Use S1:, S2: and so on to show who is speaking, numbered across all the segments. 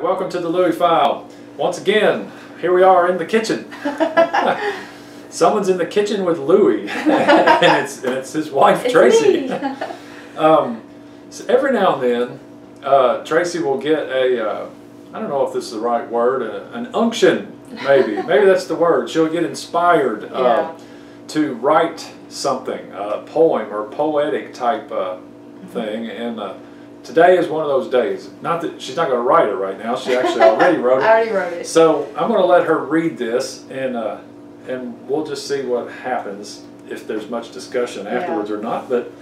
S1: welcome to the Louie File. Once again, here we are in the kitchen. Someone's in the kitchen with Louie, and it's his wife, Tracey. So every now and then, Tracey will get a, I don't know if this is the right word, an unction, maybe. Maybe that's the word. She'll get inspired to write something, a poem or poetic type thing, and today is one of those days. Not that she's not going to write it right now. She actually already wrote it.
S2: I already wrote it.
S1: So I'm going to let her read this, and we'll just see what happens, if there's much discussion afterwards or not. But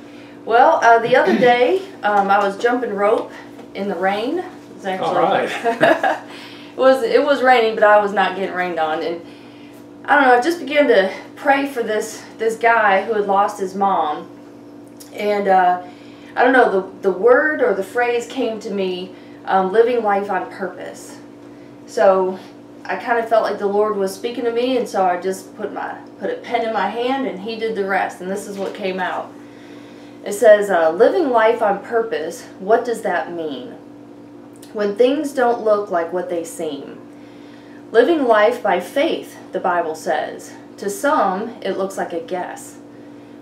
S2: well, the other day I was jumping rope in the rain. It was actually,
S1: all right.
S2: it was raining, but I was not getting rained on, and I don't know. I just began to pray for this guy who had lost his mom, and I don't know, the word or the phrase came to me, living life on purpose. So I kind of felt like the Lord was speaking to me, and so I just put a pen in my hand, and He did the rest, and this is what came out. It says, living life on purpose, what does that mean? When things don't look like what they seem. Living life by faith, the Bible says. To some, it looks like a guess.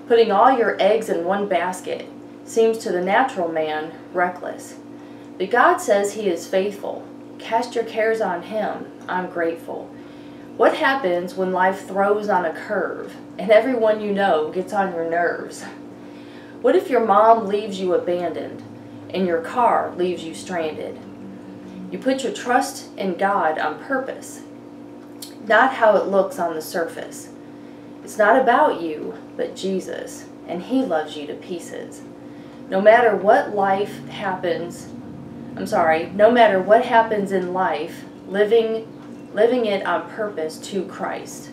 S2: Putting all your eggs in one basket seems to the natural man reckless. But God says He is faithful. Cast your cares on Him. I'm grateful. What happens when life throws on a curve and everyone you know gets on your nerves? What if your mom leaves you abandoned and your car leaves you stranded? You put your trust in God on purpose, not how it looks on the surface. It's not about you, but Jesus, and He loves you to pieces. No matter what happens in life, living it on purpose to Christ.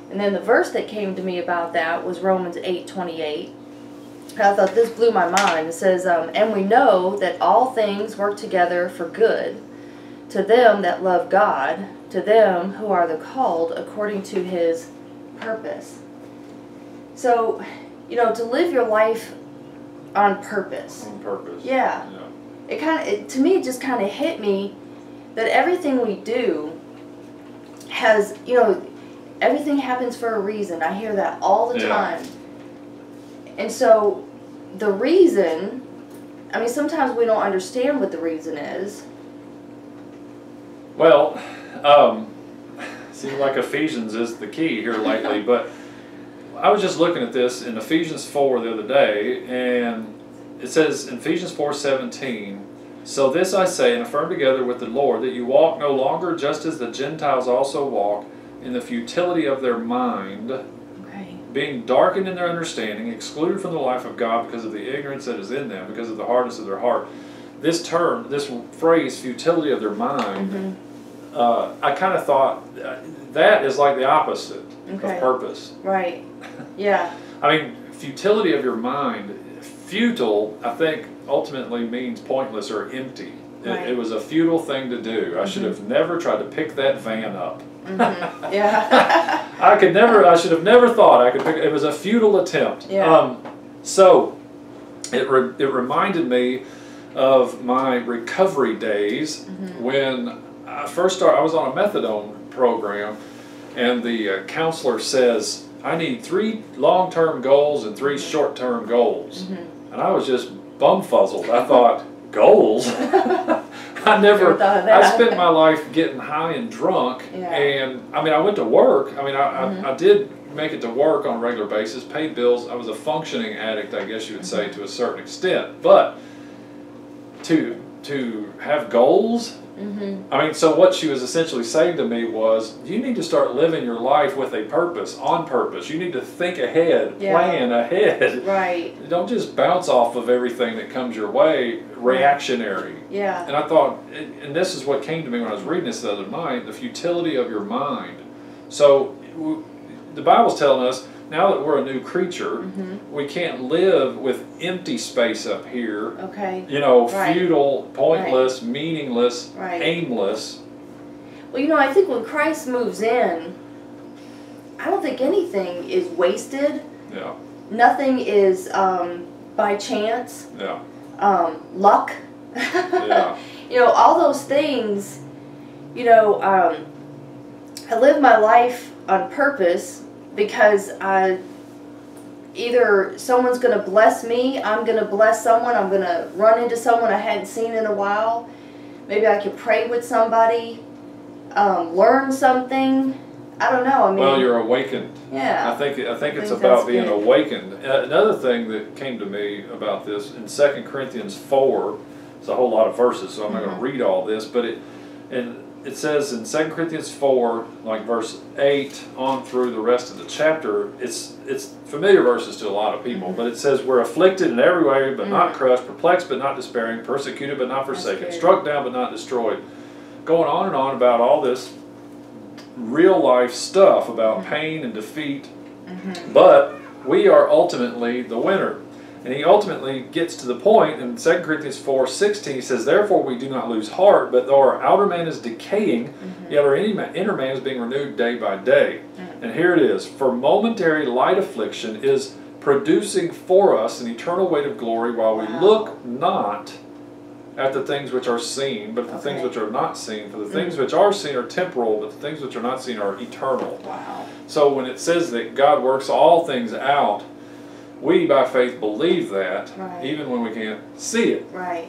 S2: And then the verse that came to me about that was Romans 8:28. I thought this blew my mind. It says, and we know that all things work together for good to them that love God, to them who are the called according to His purpose. So, you know, to live your life on purpose.
S1: On purpose.
S2: Yeah. To me, it just kind of hit me that everything we do has, you know, everything happens for a reason. I hear that all the time. And so the reason, I mean, sometimes we don't understand what the reason is.
S1: Well, seems like Ephesians is the key here lately, but I was just looking at this in Ephesians 4 the other day, and it says in Ephesians 4:17, so this I say and affirm together with the Lord, that you walk no longer just as the Gentiles also walk, in the futility of their mind, being darkened in their understanding, excluded from the life of God because of the ignorance that is in them, because of the hardness of their heart. This phrase, futility of their mind, I kind of thought that is like the opposite of purpose.
S2: Right. Yeah.
S1: I mean, futility of your mind, futile, I think, ultimately means pointless or empty.
S2: Right.
S1: It was a futile thing to do. I should have never tried to pick that van up.
S2: Yeah.
S1: I should have never thought I could pick it. It was a futile attempt.
S2: Yeah.
S1: So it reminded me of my recovery days when I first started. I was on a methadone program, and the counselor says, I need 3 long-term goals and 3 short-term goals. And I was just bumfuzzled. I thought, goals? I spent my life getting high and drunk, and I mean, I went to work. I mean, I did make it to work on a regular basis, paid bills. I was a functioning addict, I guess you would say, to a certain extent. But to have goals, I mean, so what she was essentially saying to me was, you need to start living your life with a purpose, on purpose. You need to think ahead, plan ahead.
S2: Right.
S1: Don't just bounce off of everything that comes your way, reactionary.
S2: Yeah.
S1: And I thought, and this is what came to me when I was reading this the other night, the futility of your mind. So the Bible's telling us, now that we're a new creature, we can't live with empty space up here. You know, futile, pointless, meaningless, aimless.
S2: Well, you know, I think when Christ moves in, I don't think anything is wasted.
S1: Yeah.
S2: Nothing is by chance.
S1: Yeah.
S2: Luck.
S1: Yeah.
S2: You know, all those things, you know, I live my life on purpose because either someone's going to bless me, I'm going to bless someone, I'm going to run into someone I hadn't seen in a while. Maybe I could pray with somebody, learn something. I don't know. I mean,
S1: well, you're awakened.
S2: Yeah.
S1: I think it's about being awakened. Another thing that came to me about this in 2 Corinthians 4, it's a whole lot of verses, so I'm not going to read all this, but it says in 2 Corinthians 4, like verse 8 on through the rest of the chapter, it's familiar verses to a lot of people, but it says, we're afflicted in every way, but not crushed, perplexed, but not despairing, persecuted, but not forsaken, struck down, but not destroyed. Going on and on about all this real life stuff about pain and defeat, but we are ultimately the winner. And he ultimately gets to the point in 2 Corinthians 4:16, he says, therefore we do not lose heart, but though our outer man is decaying, yet our inner man is being renewed day by day. And here it is, for momentary light affliction is producing for us an eternal weight of glory, while we look not at the things which are seen, but the things which are not seen. For the things which are seen are temporal, but the things which are not seen are eternal.
S2: Wow.
S1: So when it says that God works all things out, we by faith believe that, even when we can't see it.
S2: Right.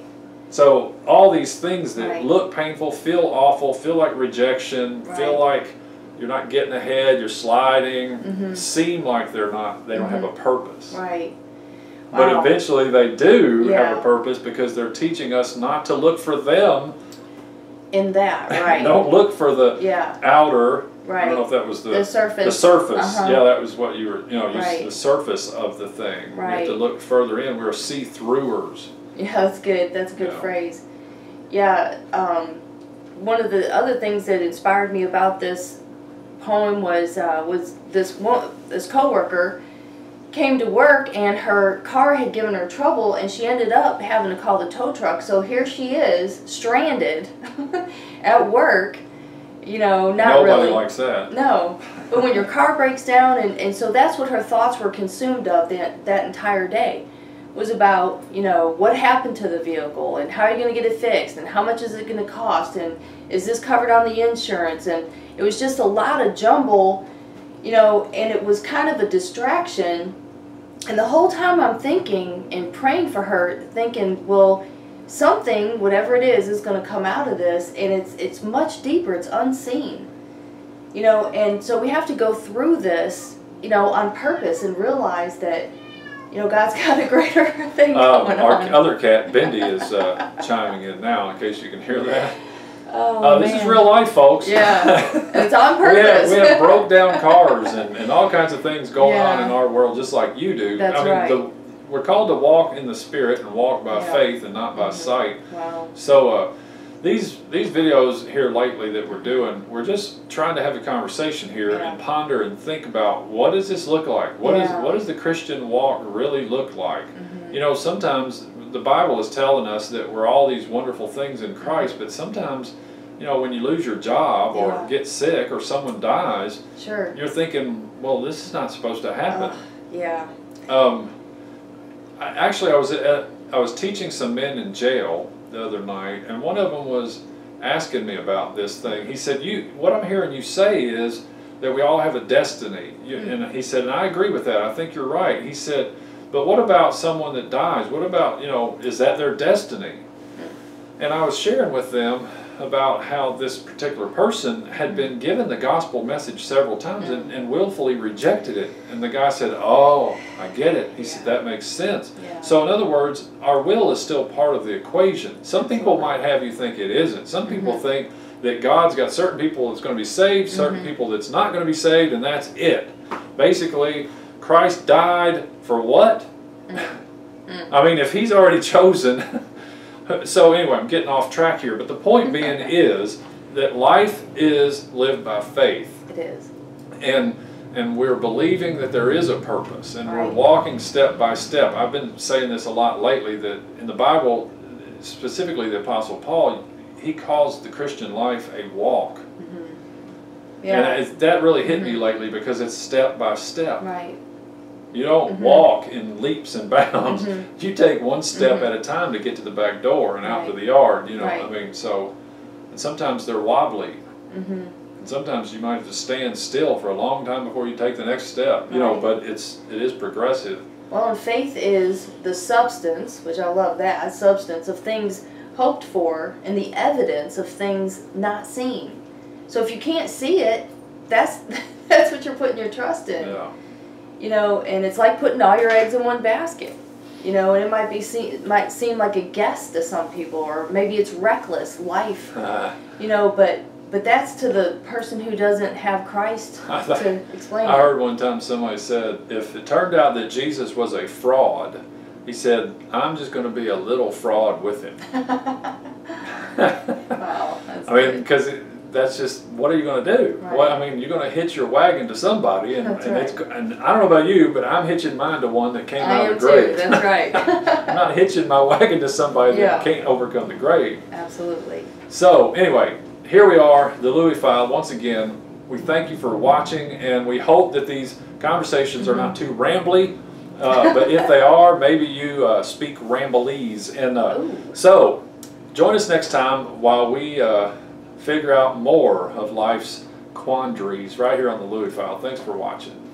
S1: So all these things that look painful, feel awful, feel like rejection, feel like you're not getting ahead, you're sliding, seem like they don't have a purpose.
S2: Right. Wow.
S1: But eventually they do have a purpose, because they're teaching us not to look for them
S2: in that, right.
S1: Don't look for the outer, I don't know if that was the surface. The surface, yeah, that was what you were, the surface of the thing. You have to look further in. We're see-throughers. Yeah,
S2: that's good. That's a good phrase. Yeah, one of the other things that inspired me about this poem was this coworker came to work and her car had given her trouble, and she ended up having to call the tow truck. So here she is, stranded at work, not
S1: Nobody
S2: really.
S1: Nobody likes that.
S2: No. But when your car breaks down, and so that's what her thoughts were consumed of that entire day, was about, what happened to the vehicle, and how are you going to get it fixed, and how much is it going to cost, and is this covered on the insurance? And it was just a lot of jumble, and it was kind of a distraction. And the whole time I'm thinking and praying for her, thinking, well, something, whatever it is going to come out of this, and it's much deeper, it's unseen. And so we have to go through this, on purpose, and realize that, God's got a greater thing going on.
S1: Our other cat, Bendy, is chiming in now, in case you can hear that. This is real life, folks.
S2: Yeah, it's on purpose.
S1: we have broke down cars and all kinds of things going on in our world, just like you do.
S2: That's right.
S1: We're called to walk in the Spirit and walk by faith and not by sight.
S2: Wow.
S1: So these videos here lately that we're doing, we're just trying to have a conversation here and ponder and think about, what does this look like? What does the Christian walk really look like? Sometimes the Bible is telling us that we're all these wonderful things in Christ, but sometimes, when you lose your job or get sick or someone dies, you're thinking, well, this is not supposed to happen. I was teaching some men in jail the other night, and one of them was asking me about this thing. He said, what I'm hearing you say is that we all have a destiny. And he said, and I agree with that. I think you're right. He said, but what about someone that dies? What about, is that their destiny? And I was sharing with them about how this particular person had been given the gospel message several times and willfully rejected it. And the guy said, oh, I get it. He said, that makes sense. So in other words, our will is still part of the equation. Some people might have you think it isn't. Some people think that God's got certain people that's going to be saved, certain people that's not going to be saved, and that's it. Basically, Christ died for what? I mean, if he's already chosen. So anyway, I'm getting off track here, but the point being is that life is lived by faith.
S2: It is.
S1: And we're believing that there is a purpose, and we're walking step by step. I've been saying this a lot lately, that in the Bible, specifically the Apostle Paul, he calls the Christian life a walk. And that really hit me lately, because it's step by step.
S2: Right.
S1: You don't walk in leaps and bounds. You take one step at a time to get to the back door and out to the yard. You know, I mean, so, and sometimes they're wobbly. And sometimes you might have to stand still for a long time before you take the next step. You know, but it is progressive.
S2: Well, and faith is the substance, which I love that, substance of things hoped for and the evidence of things not seen. So if you can't see it, that's what you're putting your trust in.
S1: Yeah.
S2: You know, and it's like putting all your eggs in one basket. You know, and it might seem like a guess to some people, or maybe it's reckless life. You know, but that's to the person who doesn't have Christ to explain.
S1: I heard one time somebody said, if it turned out that Jesus was a fraud, he said, I'm just going to be a little fraud with him.
S2: Wow, that's
S1: I mean, because that's just, what are you going to do?
S2: Right.
S1: Well, I mean, you're going to hitch your wagon to somebody, and,
S2: That's
S1: and,
S2: right.
S1: and I don't know about you, but I'm hitching mine to one that came out of the grave.
S2: Too. That's right.
S1: I'm not hitching my wagon to somebody that can't overcome the grave.
S2: Absolutely.
S1: So, anyway, here we are, the Louie File. Once again, we thank you for watching, and we hope that these conversations are not too rambly. But if they are, maybe you speak ramblese. And so, join us next time while we figure out more of life's quandaries right here on the Louie File. Thanks for watching.